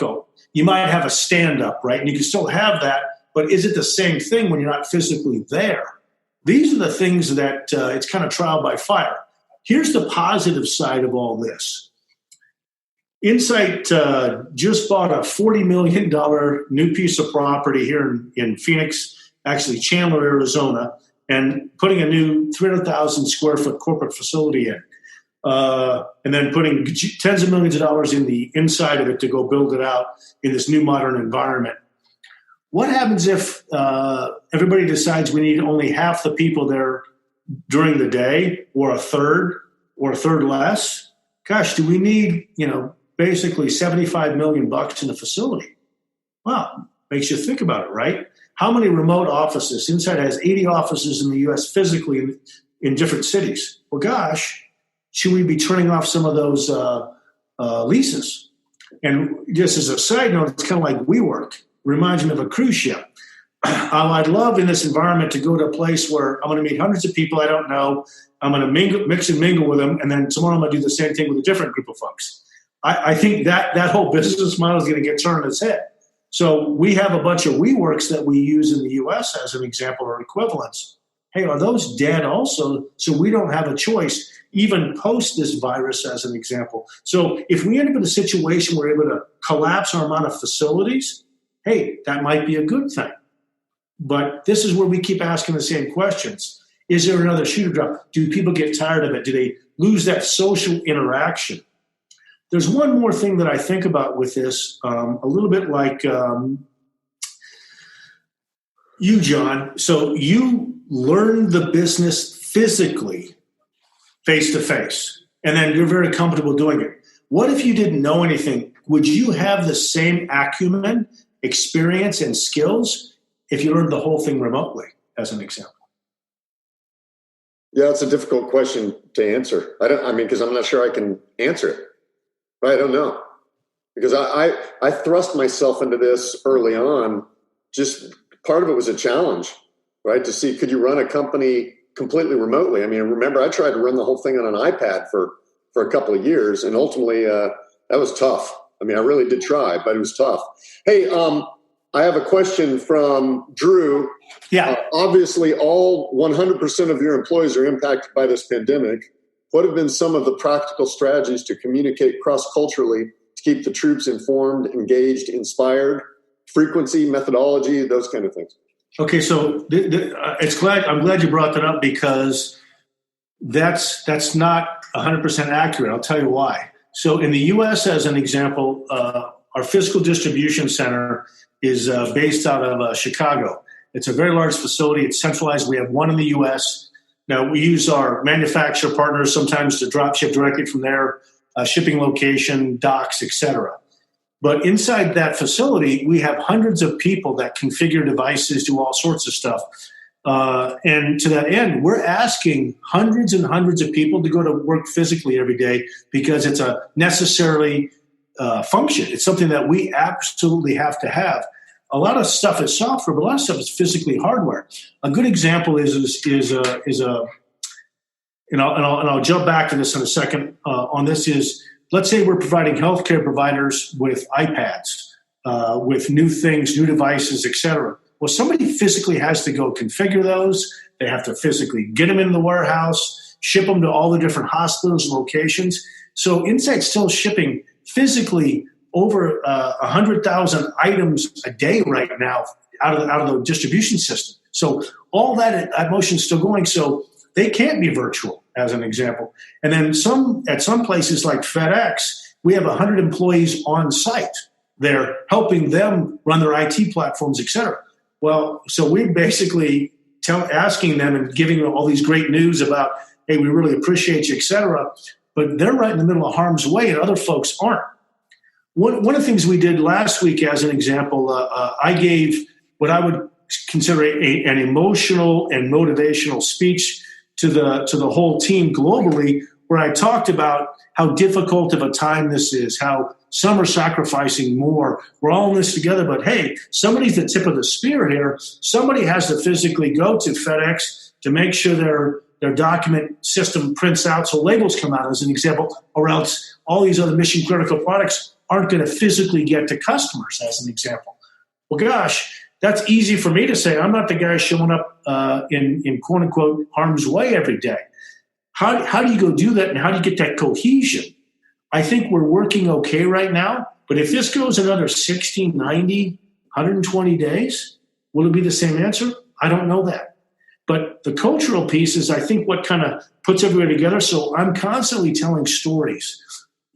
difficult. You might have a stand-up, right? And you can still have that, but is it the same thing when you're not physically there? These are the things that it's kind of trial by fire. Here's the positive side of all this. Insight just bought a $40 million new piece of property here in Phoenix, actually Chandler, Arizona, and putting a new 300,000 square foot corporate facility in. And then putting tens of millions of dollars in the inside of it to go build it out in this new modern environment. What happens if everybody decides we need only half the people there during the day, or a third less? Gosh, do we need, basically $75 million in a facility? Well, makes you think about it, right? How many remote offices? Insight has 80 offices in the U.S. physically in different cities. Well, gosh, should we be turning off some of those leases? And just as a side note, it's kind of like WeWork. Reminds me of a cruise ship. I'd love in this environment to go to a place where I'm going to meet hundreds of people I don't know. I'm going to mix and mingle with them, and then tomorrow I'm going to do the same thing with a different group of folks. I think that whole business model is going to get turned on its head. So we have a bunch of WeWorks that we use in the U.S. as an example or equivalents. Hey, are those dead also? So we don't have a choice, even post this virus as an example. So if we end up in a situation where we're able to collapse our amount of facilities, hey, that might be a good thing. But this is where we keep asking the same questions. Is there another shoe to drop? Do people get tired of it? Do they lose that social interaction? There's one more thing that I think about with this, a little bit like you, John. So you learn the business physically, face-to-face, and then you're very comfortable doing it. What if you didn't know anything? Would you have the same acumen, experience, and skills if you learned the whole thing remotely, as an example? Yeah, it's a difficult question to answer. Because I'm not sure I can answer it. I don't know. Because I thrust myself into this early on. Just part of it was a challenge, right? To see, could you run a company completely remotely? I mean, remember, I tried to run the whole thing on an iPad for a couple of years, and ultimately that was tough. I mean, I really did try, but it was tough. Hey, I have a question from Drew. Yeah. Obviously, all 100% of your employees are impacted by this pandemic. What have been some of the practical strategies to communicate cross-culturally to keep the troops informed, engaged, inspired? Frequency, methodology, those kind of things. Okay, so I'm glad you brought that up, because that's not 100% accurate. I'll tell you why. So in the U.S., as an example, our physical distribution center is based out of Chicago. It's a very large facility. It's centralized. We have one in the U.S. Now, we use our manufacturer partners sometimes to drop ship directly from their shipping location, docks, etc. But inside that facility, we have hundreds of people that configure devices, do all sorts of stuff. And to that end, we're asking hundreds and hundreds of people to go to work physically every day because it's a necessary function. It's something that we absolutely have to have. A lot of stuff is software, but a lot of stuff is physically hardware. A good example is and I'll jump back to this in a second. On this is, let's say we're providing healthcare providers with iPads, with new things, new devices, et cetera. Well, somebody physically has to go configure those. They have to physically get them in the warehouse, ship them to all the different hospitals and locations. So Insight's still shipping physically over 100,000 items a day right now out of the distribution system. So all that motion is still going. So they can't be virtual, as an example. And then at some places like FedEx, we have 100 employees on site. They're helping them run their IT platforms, et cetera. Well, so we're basically asking them and giving them all these great news about, hey, we really appreciate you, et cetera. But they're right in the middle of harm's way, and other folks aren't. One of the things we did last week, as an example, I gave what I would consider an emotional and motivational speech to the whole team globally, where I talked about how difficult of a time this is, how some are sacrificing more. We're all in this together, but hey, somebody's the tip of the spear here. Somebody has to physically go to FedEx to make sure their document system prints out so labels come out, as an example, or else all these other mission critical products aren't going to physically get to customers, as an example. Well, gosh, that's easy for me to say. I'm not the guy showing up in quote unquote harm's way every day. How do you go do that, and how do you get that cohesion? I think we're working okay right now, but if this goes another 60, 90, 120 days, will it be the same answer? I don't know that. But the cultural piece is, I think, what kind of puts everybody together. So I'm constantly telling stories.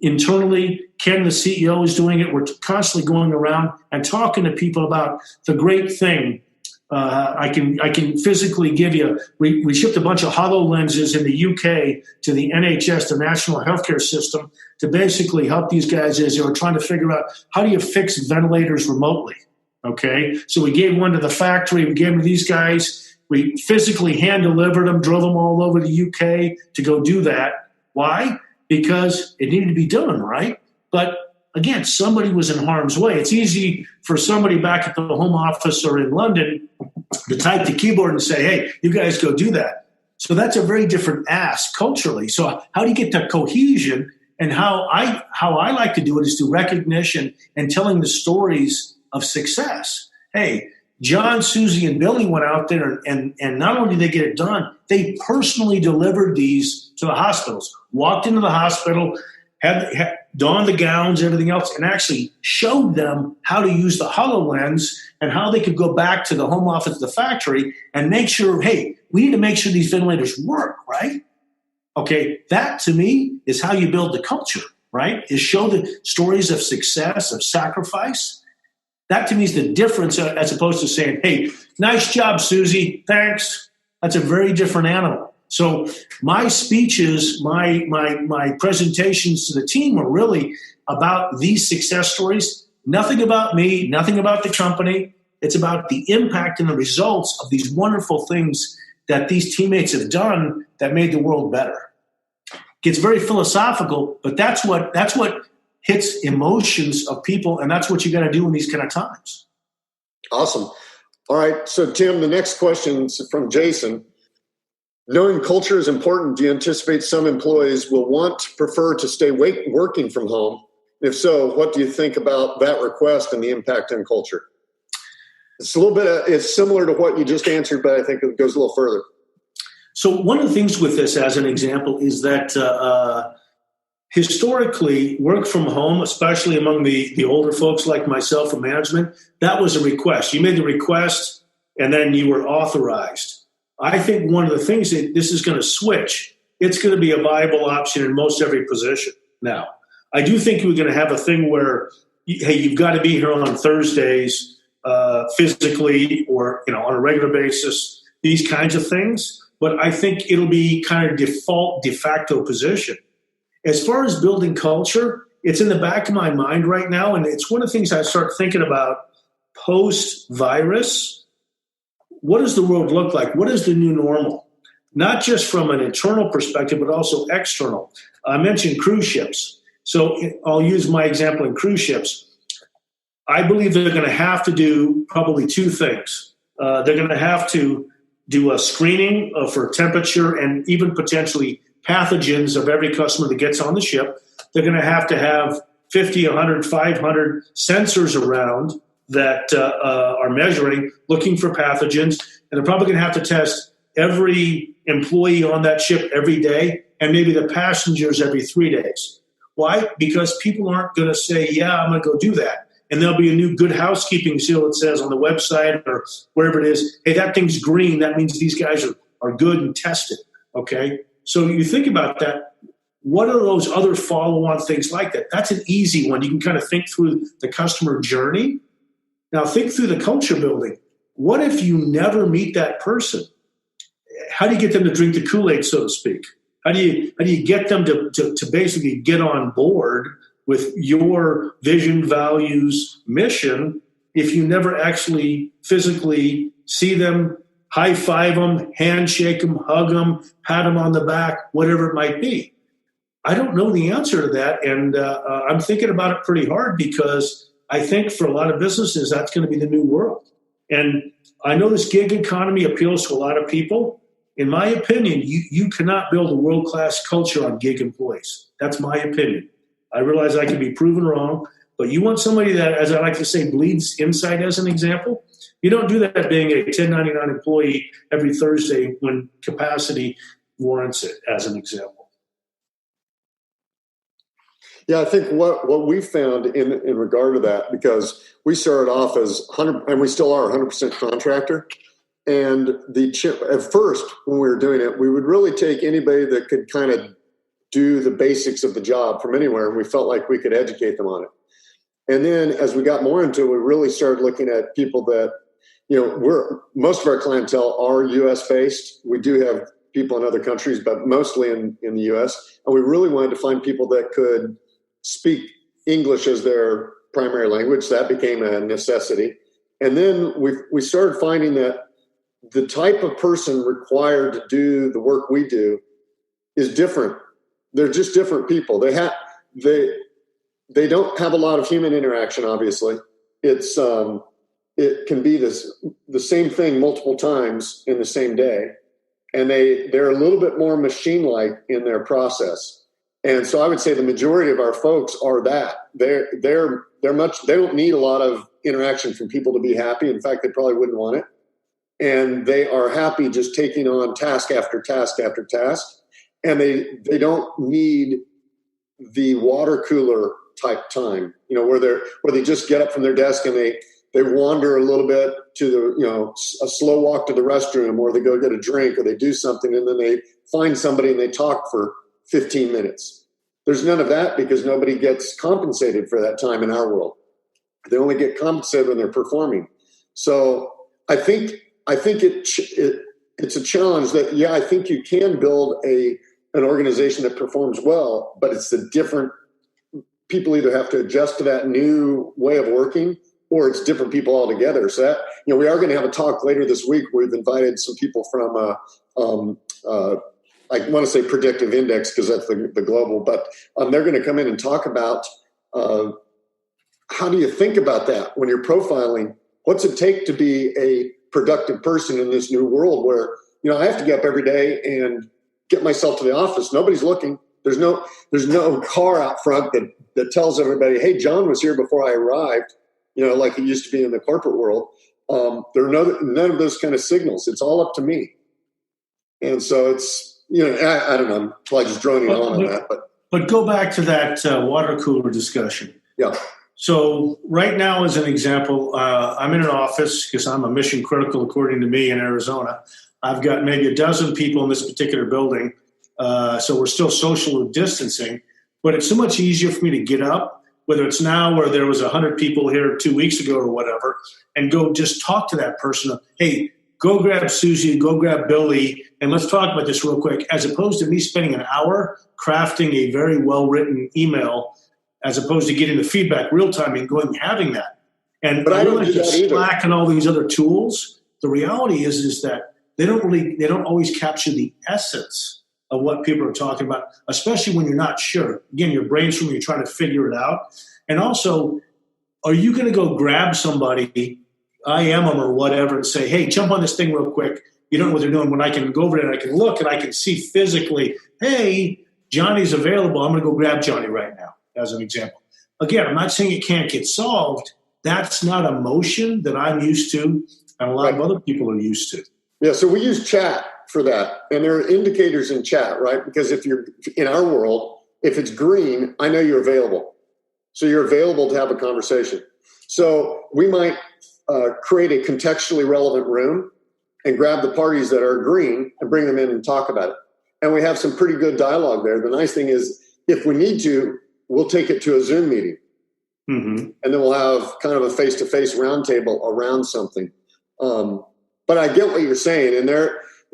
Internally, Ken, the CEO, is doing it. We're constantly going around and talking to people about the great thing. I can physically give you, we shipped a bunch of HoloLenses in the UK to the NHS, the National Healthcare System, to basically help these guys as they were trying to figure out how do you fix ventilators remotely, okay? So we gave one to the factory, we gave them to these guys, we physically hand-delivered them, drove them all over the UK to go do that. Why? Because it needed to be done, right? But again, somebody was in harm's way. It's easy for somebody back at the home office or in London to type the keyboard and say, hey, you guys go do that. So that's a very different ask culturally. So how do you get that cohesion? And how I like to do it is through recognition and telling the stories of success. Hey, John, Susie, and Billy went out there and not only did they get it done, they personally delivered these to the hospitals, walked into the hospital, had donned the gowns, everything else, and actually showed them how to use the HoloLens and how they could go back to the home office, the factory, and make sure, hey, we need to make sure these ventilators work, right? Okay, that to me is how you build the culture, right? Is show the stories of success, of sacrifice. That to me is the difference as opposed to saying, hey, nice job, Susie, thanks. That's a very different animal. So my speeches, my presentations to the team are really about these success stories. Nothing about me, nothing about the company. It's about the impact and the results of these wonderful things that these teammates have done that made the world better. Gets very philosophical, but that's what hits emotions of people, and that's what you got to do in these kind of times. Awesome. All right, so Tim, the next question is from Jason. Knowing culture is important, do you anticipate some employees will prefer to stay working from home? If so, what do you think about that request and the impact on culture? It's a little bit, it's similar to what you just answered, but I think it goes a little further. So one of the things with this, as an example, is that historically, work from home, especially among the older folks like myself in management, that was a request. You made the request, and then you were authorized. I think one of the things that this is going to switch, it's going to be a viable option in most every position now. I do think we're going to have a thing where, hey, you've got to be here on Thursdays physically or on a regular basis, these kinds of things. But I think it'll be kind of default, de facto position. As far as building culture, it's in the back of my mind right now, and it's one of the things I start thinking about post-virus. What does the world look like? What is the new normal? Not just from an internal perspective, but also external. I mentioned cruise ships. So I'll use my example in cruise ships. I believe they're going to have to do probably two things. They're going to have to do a screening for temperature and even potentially pathogens of every customer that gets on the ship. They're going to have 50, 100, 500 sensors around that are measuring, looking for pathogens. And they're probably going to have to test every employee on that ship every day and maybe the passengers every 3 days. Why? Because people aren't going to say, yeah, I'm going to go do that. And there'll be a new good housekeeping seal that says on the website or wherever it is, hey, that thing's green. That means these guys are good and tested, okay? So you think about that. What are those other follow-on things like that? That's an easy one. You can kind of think through the customer journey. Now think through the culture building. What if you never meet that person? How do you get them to drink the Kool-Aid, so to speak? How do you get them to basically get on board with your vision, values, mission if you never actually physically see them, high-five them, handshake them, hug them, pat them on the back, whatever it might be? I don't know the answer to that, and I'm thinking about it pretty hard because I think for a lot of businesses, that's going to be the new world. And I know this gig economy appeals to a lot of people. In my opinion, you cannot build a world-class culture on gig employees. That's my opinion. I realize I can be proven wrong, But you want somebody that, as I like to say, bleeds insight as an example. You don't do that being a 1099 employee every Thursday when capacity warrants it, as an example. Yeah, I think what we found in regard to that, because we started off as 100, and we still are 100% contractor. And at first, when we were doing it, we would really take anybody that could kind of do the basics of the job from anywhere, and we felt like we could educate them on it. And then as we got more into it, we really started looking at people that, most of our clientele are U.S. based. We do have people in other countries, but mostly in the U.S. And we really wanted to find people that could speak English as their primary language. That became a necessity. And then we started finding that the type of person required to do the work we do is different. They're just different people. They don't have a lot of human interaction, obviously. It can be the same thing multiple times in the same day. And they're a little bit more machine-like in their process. And so I would say the majority of our folks are that. They don't need a lot of interaction from people to be happy. In fact, they probably wouldn't want it. And they are happy just taking on task after task after task. And they don't need the water cooler type time, where they just get up from their desk and they wander a little bit to a slow walk to the restroom, or they go get a drink, or they do something, and then they find somebody and they talk for 15 minutes. There's none of that, because nobody gets compensated for that time in our world. They only get compensated when they're performing. So I think it's a challenge that, I think you can build an organization that performs well, but it's the different people either have to adjust to that new way of working, or it's different people altogether. So that, we are going to have a talk later this week. We've invited some people from, I want to say Predictive Index, because that's the global, but they're going to come in and talk about how do you think about that when you're profiling? What's it take to be a productive person in this new world where, I have to get up every day and get myself to the office. Nobody's looking. There's no car out front that tells everybody, hey, John was here before I arrived, like it used to be in the corporate world. There are none of those kind of signals. It's all up to me. And so it's, I don't know, I'm probably just droning on that. But go back to that water cooler discussion. Yeah. So right now, as an example, I'm in an office because I'm a mission critical, according to me, in Arizona. I've got maybe a dozen people in this particular building. So we're still social distancing, but it's so much easier for me to get up, whether it's now or there was 100 people here 2 weeks ago or whatever, and go just talk to that person. Hey, go grab Susie, go grab Billy, and let's talk about this real quick, as opposed to me spending an hour crafting a very well-written email, as opposed to getting the feedback real time and having that. But I realize that Slack and all these other tools, the reality is that they don't always capture the essence of what people are talking about, especially when you're not sure. Again, you're brainstorming, you're trying to figure it out. And also, are you going to go grab somebody, IM them or whatever, and say, hey, jump on this thing real quick. You don't know what they're doing. When I can go over there and I can look and I can see physically, hey, Johnny's available. I'm going to go grab Johnny right now, as an example. Again, I'm not saying it can't get solved. That's not a motion that I'm used to and a lot of other people are used to. Yeah, so we use chat for that. And there are indicators in chat, right? Because if you're in our world, if it's green, I know you're available. So you're available to have a conversation. So we might create a contextually relevant room and grab the parties that are green and bring them in and talk about it. And we have some pretty good dialogue there. The nice thing is, if we need to, we'll take it to a Zoom meeting. Mm-hmm. And then we'll have kind of a face-to-face roundtable around something. But I get what you're saying. And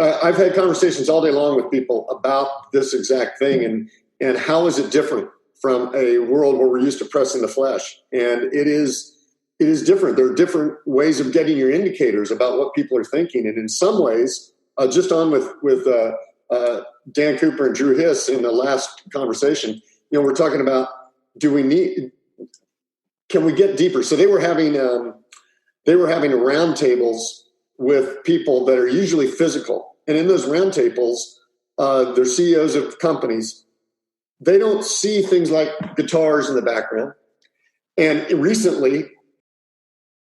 I've had conversations all day long with people about this exact thing and how is it different from a world where we're used to pressing the flesh. And it is different. There are different ways of getting your indicators about what people are thinking. And in some ways, just on with Dan Cooper and Drew Hiss in the last conversation, we're talking about, can we get deeper? So they were having roundtables with people that are usually physical. And in those roundtables, they're CEOs of companies. They don't see things like guitars in the background. And recently,